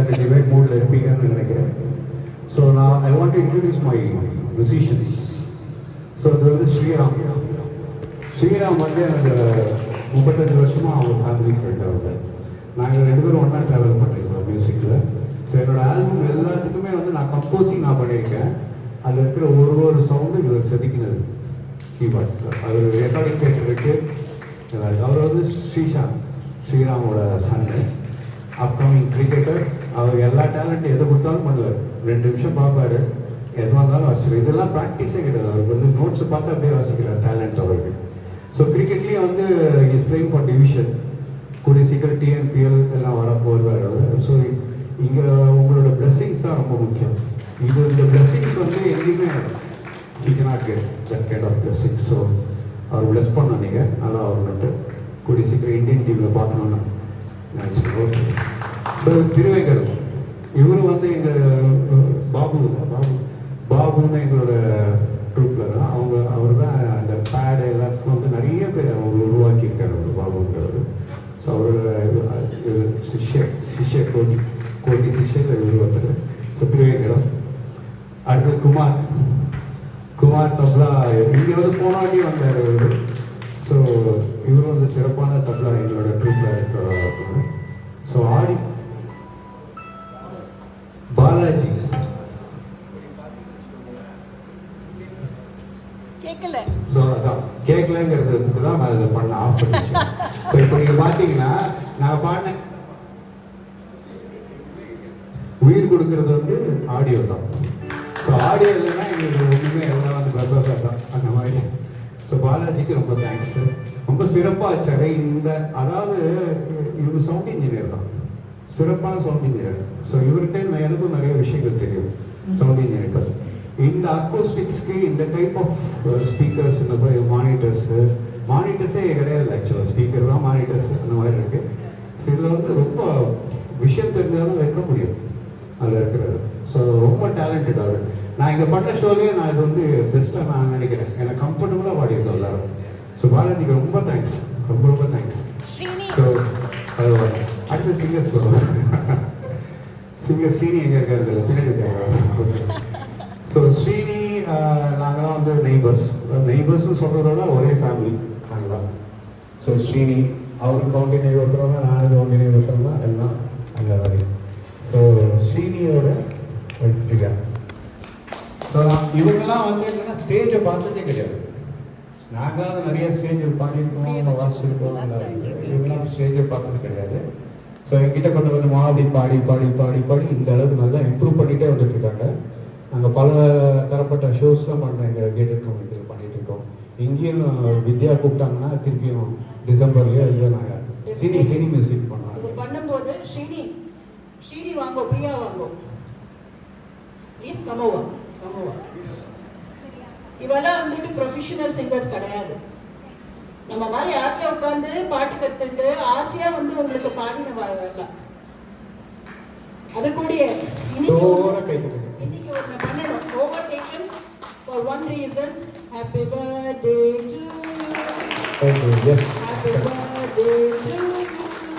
அந்த டிபேட் மூடில் இருப்பீங்கன்னு நினைக்கிறேன். ஸோ நான் I want to introduce my musicians. So அது வந்து ஸ்ரீராம். ஸ்ரீராம் வந்து எனக்கு 35 வருஷமாக அவங்க ஃபேமிலி ஃப்ரெண்ட். அவங்க நாங்கள் 2 பேரும் ஒன்றா ட்ராவல் பண்ணியிருக்கோம் மியூசிக்கில். ஸோ என்னோடய ஆல்பம் எல்லாத்துக்குமே வந்து நான் கம்போசிங் நான் பண்ணியிருக்கேன். அதில் இருக்கிற ஒரு சவுண்டு இவர் செதுக்கினது கீபோர்ட். அவர் ரெக்கார்டிங் தேட்டருக்கு. அவர் வந்து ஸ்ரீராமோட சன்னு, அப்கமிங் கிரிக்கெட்டர். அவர் எல்லா டேலண்ட்டும் எதை கொடுத்தாலும் பண்ணுவார். 2 நிமிஷம் பார்ப்பாரு, எதுவாக இருந்தாலும் வாசிப்பார். இதெல்லாம் ப்ராக்டிஸே கிடையாது. அவருக்கு வந்து நோட்ஸை பார்த்து அப்படியே வாசிக்கிறார் டேலண்ட் அவருக்கு. ஸோ கிரிக்கெட்லேயும் வந்து இஸ் பிளேயிங் ஃபார் டிவிஷன். கூடிய சீக்கிரம் டிஎன்பிஎல் எல்லாம் வருவார் அவர். ஸோ இங்கே உங்களோட பிளெஸிங்ஸ் தான் ரொம்ப முக்கியம். இந்த பிளெஸிங்ஸ் வந்து எங்கேயுமே you cannot get that kind of blessings. So அவர் பிளெஸ் பண்ண நீங்கள் நல்லா அவர்கிட்ட கூடிய சீக்கிரம் இந்தியன் டீமில் பார்க்கணுன்னு நினச்சேன். ஓகே. ஸோ திருவேங்கடம் இவரும் வந்து எங்கள் பாபுன்னு எங்களோட ட்ரூப்பில் தான். அவர் தான் அந்த பேடு எல்லாத்துக்கும் வந்து நிறைய பேர் அவங்க உருவாக்கியிருக்காரு அவர் பாபுங்கிறவர். ஸோ அவரோட சிஷ்யர் கோடி சிஷ்யர் இவர் ஒருத்தர். ஸோ திருவேங்கடம். அடுத்து குமார் தப்லா இங்கே வந்து போனாடி வந்தார் இவர். ஸோ இவரும் வந்து சிறப்பான தப்லா எங்களோட ட்ரூப்பில் இருக்கிற. ஸோ ஆடி பாலாஜி ஸோ அதான் கேட்கலங்கிறதுக்கு தான் நான் இதை பண்ண ஆஃப் பண்ணிச்சேன். ஸோ இப்போ நீங்கள் பார்த்தீங்கன்னா நான் பாடினேன் உயிர் கொடுக்கறது வந்து ஆடியோ தான். ஸோ ஆடியோ இல்லைன்னா எங்களுக்கு ஒன்றுமே எல்லாம் வந்து பர்பா தான் அந்த மாதிரி. ஸோ பாலாஜிக்கு ரொம்ப தேங்க்ஸ். ரொம்ப சிறப்பாக வச்சாரு. அதாவது இவர் சவுண்ட் இன்ஜினியர் தான், சிறப்பான சவுண்ட் இன்ஜினியர். ஸோ இவர்கிட்ட எனக்கும் நிறைய விஷயங்கள் தெரியும் சவுண்ட் இன்ஜினியர்கள். இந்த அக்கோஸ்டிக்ஸ்க்கு இந்த டைப் ஆஃப் ஸ்பீக்கர்ஸ், இந்த மானிட்டர்ஸே கிடையாது. ஆக்சுவலாக ஸ்பீக்கர் தான் மானிட்டர்ஸ் அந்த மாதிரி இருக்கு. ஸோ இதில் வந்து ரொம்ப விஷயம் தெரிஞ்சாலும் வைக்க முடியும் அதில் இருக்கிறது. ஸோ ரொம்ப டேலண்டட் அவர். நான் இங்கே பண்ண ஷோலேயே நான் இது வந்து பெஸ்ட்டாக நான் நினைக்கிறேன். எனக்கு கம்ஃபர்டபுளாக பாடியிருக்கோம் எல்லாரும். ஸோ பாலாஜிக்கு ரொம்ப தேங்க்ஸ், ரொம்ப தேங்க்ஸ். ஸோ அடுத்த சிங்கர்ஸ் வருவோம். சிங்கர் ஸ்ரீனி எங்கே இருக்காரு பின்னாடி இருக்காங்க. ஸோ ஸ்ரீனி நாங்களாம் வந்து நெய்பர்ஸ்னு சொல்கிறதோட ஒரே ஃபேமிலி நாங்களாம். ஸோ ஸ்ரீனி அவருக்கு கவுண்டினை ஒருத்தரவங்க, நானுக்கு கவுண்டினை ஒருத்தரவங்க, எல்லாம் அந்த மாதிரி. ஸோ ஸ்ரீனியோட வெற்றிகா. ஸோ இவங்கெல்லாம் வந்து என்னென்னா ஸ்டேஜை பார்த்ததே கிடையாது. நாங்களாம் நிறைய ஸ்டேஜில் பாடியிருக்கோம், வாசிச்சிருக்கோம். இவங்கெல்லாம் ஸ்டேஜை பார்த்தது கிடையாது. ஸோ எங்கிட்ட கொஞ்சம் கொஞ்சமாக அப்படி பாடி இந்த அளவுக்கு நல்லா இம்ப்ரூவ் பண்ணிகிட்டே வந்துட்டு இருக்காங்க. நாங்கள் பல தரப்பட்ட ஷோஸ்லாம் பண்ணுறோம். எங்கள் கேட்டட் கம்யூனிட்டியில் பண்ணிகிட்டு இருக்கோம். இங்கேயும் வித்யா கூப்பிட்டாங்கன்னா திருப்பியும் டிசம்பர்லேயே இல்லை நாங்கள் சினி மியூசிக் பண்ணோம். பண்ணும்போது ஸ்ரீனி வாங்கோ, பிரியா வாங்கோ, ப்ளீஸ் கமோவா. இவெல்லாம் வந்துட்டு ப்ரொஃபஷனல் சிங்கர்ஸ் கிடையாது. நம்ம மாதிரி ஆட்ல உட்காந்து பாட்டு கத்துண்டு ஆசையா வந்து உங்களுக்கு பாடின வரலாம். அது கூடிய இன்னைக்கு ஒன்று பண்ணணும். Overtaken for one reason. Happy birthday to you. Happy birthday to you.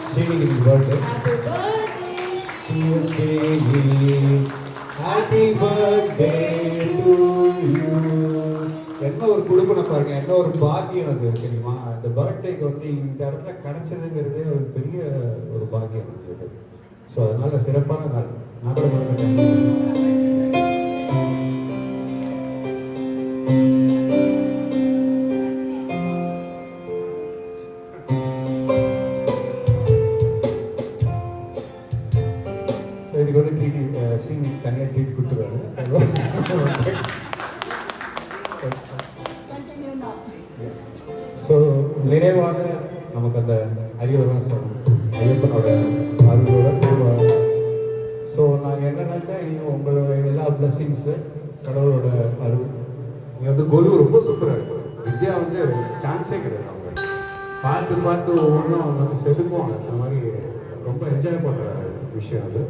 ஸ்ரீனிக்கு birthday. Happy birthday Srini. Happy birthday to you. என்ன ஒரு குடும்பம் பாருங்க, என்ன ஒரு பாக்கியம் அது தெரியுமா? அந்த பர்த்டேக்கு வந்து இந்த இடத்துல கிடைச்சதுங்கிறதே ஒரு பெரிய ஒரு பாக்கியம் இருக்குது. ஸோ அதனால சிறப்பான நாள். நான் கூட ஸோ இதுக்கு வந்து சீனி தனியாக ட்ரீட் கொடுத்துருவாரு. ஸோ நிறைவாக நமக்கு அந்த அறிவுரை ஐயப்பனோட அருளோட. ஸோ நாங்கள் என்னன்னாக்கா உங்களோட எல்லா பிளஸ்ஸிங்ஸு, கடவுளோட அருள். நீங்கள் வந்து கொலு ரொம்ப சூப்பராக இருக்கும். வித்யா வந்து சான்ஸே கிடையாது. அவங்க பார்த்து ஒவ்வொன்றும் அவங்க வந்து செதுக்குவாங்க. அந்த மாதிரி ரொம்ப என்ஜாய் பண்ணுற விஷயம் அது.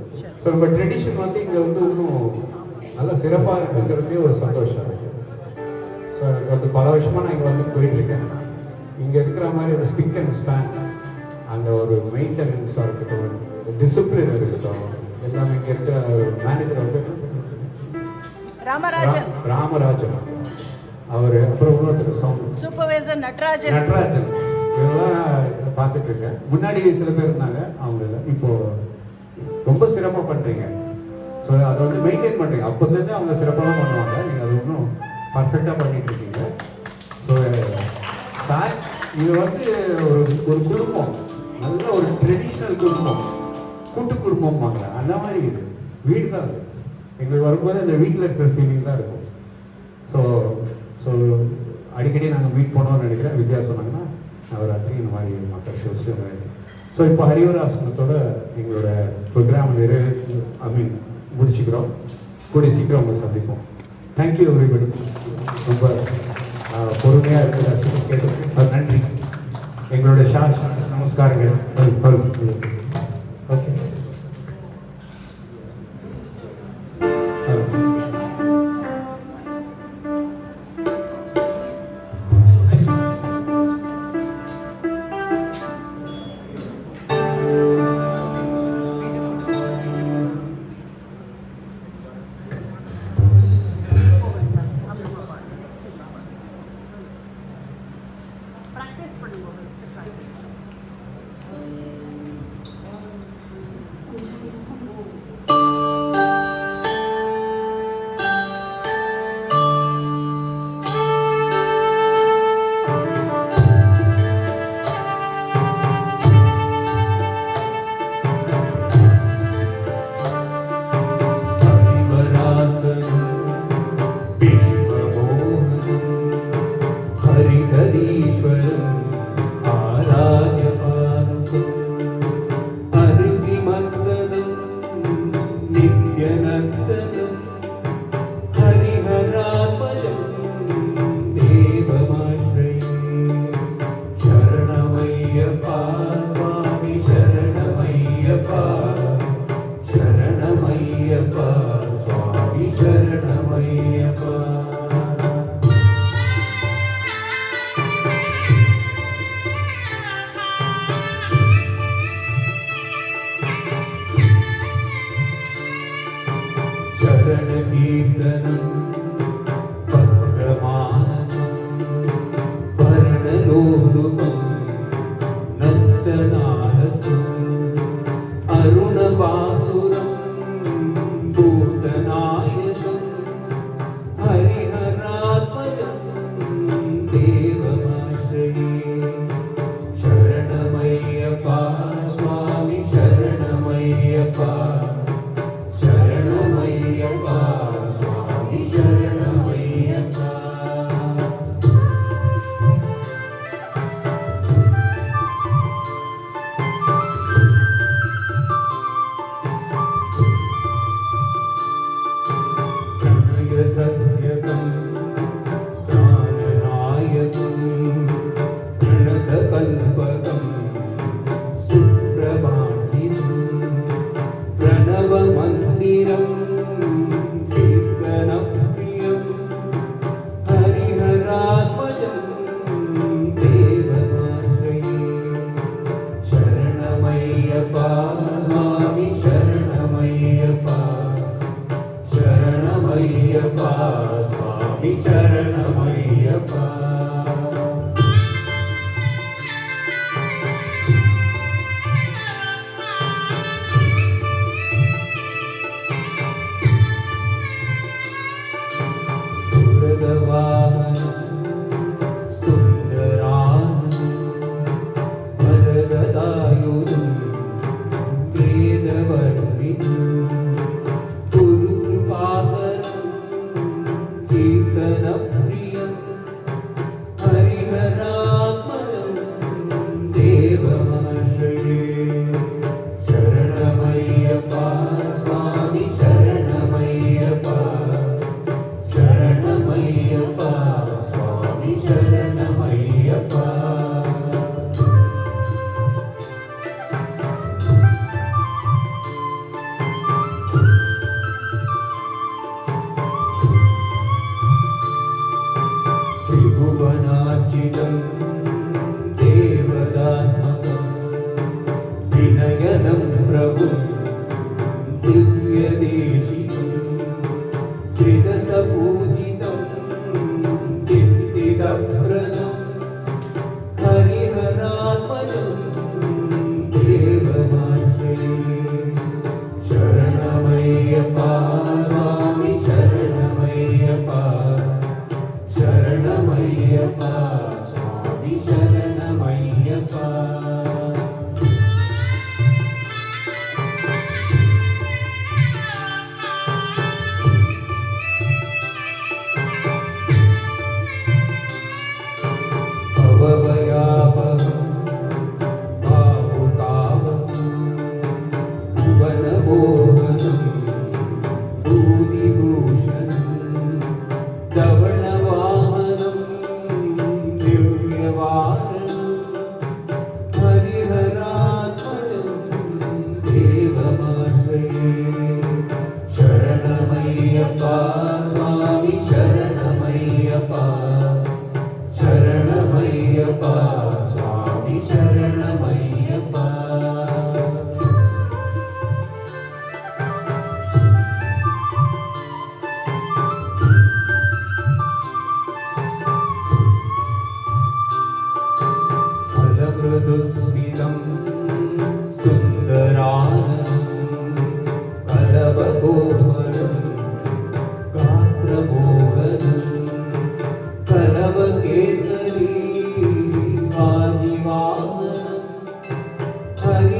ஸோ நம்ம ட்ரெடிஷன் வந்து இங்கே வந்து இன்னும் நல்லா சிறப்பாக இருக்குங்கிறதே ஒரு சந்தோஷம் இருக்குது. ஸோ எனக்கு வந்து பல வருஷமாக நான் இங்கே வந்து போயிட்டுருக்கேன். இங்கே இருக்கிற மாதிரி ஒரு ஸ்பிக் அண்ட் ஸ்பேன், அந்த ஒரு மெயின்டெனன்ஸாக இருக்கட்டும், டிசிப்ளின் இருக்கட்டும், எல்லாமே இங்கே இருக்க மேனேஜர் வந்து ராமராஜன், ராமராஜன் அவர், அப்புறம் இன்னொருத்தர் சவுண்ட் சூப்பர்வைசர் நடராஜன், இவங்கெல்லாம் பார்த்துட்டு இருக்கேன். முன்னாடி சில பேர் இருந்தாங்க, அவங்க இல்லை. இப்போ ரொம்ப சிறப்பாக பண்ணுறீங்க. ஸோ அதை வந்து மெயின்டைன் பண்ணுறீங்க. அப்போதுலேருந்து அவங்க சிறப்பாக தான் பண்ணுவாங்க. நீங்கள் அதை இன்னும் பர்ஃபெக்டாக பண்ணிட்டு இருக்கீங்க. ஸோ இது வந்து ஒரு குடும்பம், நல்ல ஒரு ட்ரெடிஷ்னல் குடும்பம், கூட்டு குடும்பம் வாங்க, அந்த மாதிரி இது வீடு தான் அது. எங்களுக்கு வரும்போது அந்த வீட்டில் இருக்கிற ஃபீலிங் தான் இருக்கும். ஸோ ஸோ அடிக்கடி நாங்கள் மீட் பண்ணோம்னு நினைக்கிறேன். வித்யா சொன்னாங்கன்னா நவராத்திரி இந்த மாதிரி மற்ற ஷோஸ். ஸோ இப்போ ஹரிவராசனத்தோட எங்களோட ப்ரோக்ராம் முடிச்சுக்கிறோம். கூடிய சீக்கிரம் உங்களை சந்திப்போம். Thank you everybody. ரொம்ப பொறுமையாக இருக்கிற கேட்டு நன்றி. எங்களோட நமஸ்காரங்கள். ஓகே. Practice பண்ணுங்க, first practice. प्रभु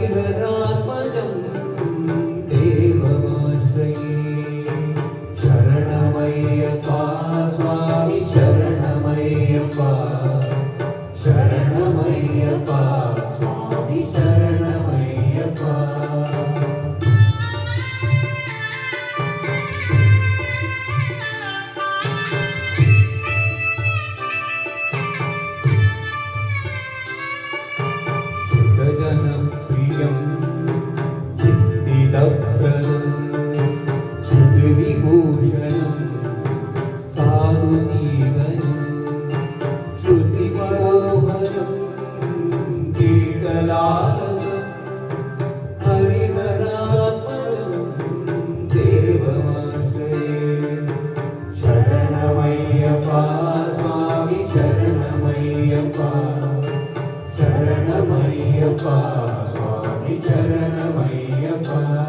हरिहरात्मजं देवमाश्रये शरणमय्यप्पा स्वामी शरणमय्यप्पा शरणमय्यप्पा स्वामी शरणमय्यप्पा जनप्रियं चित्तिदप्रदं श्रुतिविभूषणं साधुजीवनं श्रुतिमनोहरं गीतलालसं हरिहरात्मजं देवमाश्रये शरणमय्यप्पा स्वामी शरणमय्यप्पा शरणमय्यप्पा स्वामी शरणमय्यप्पा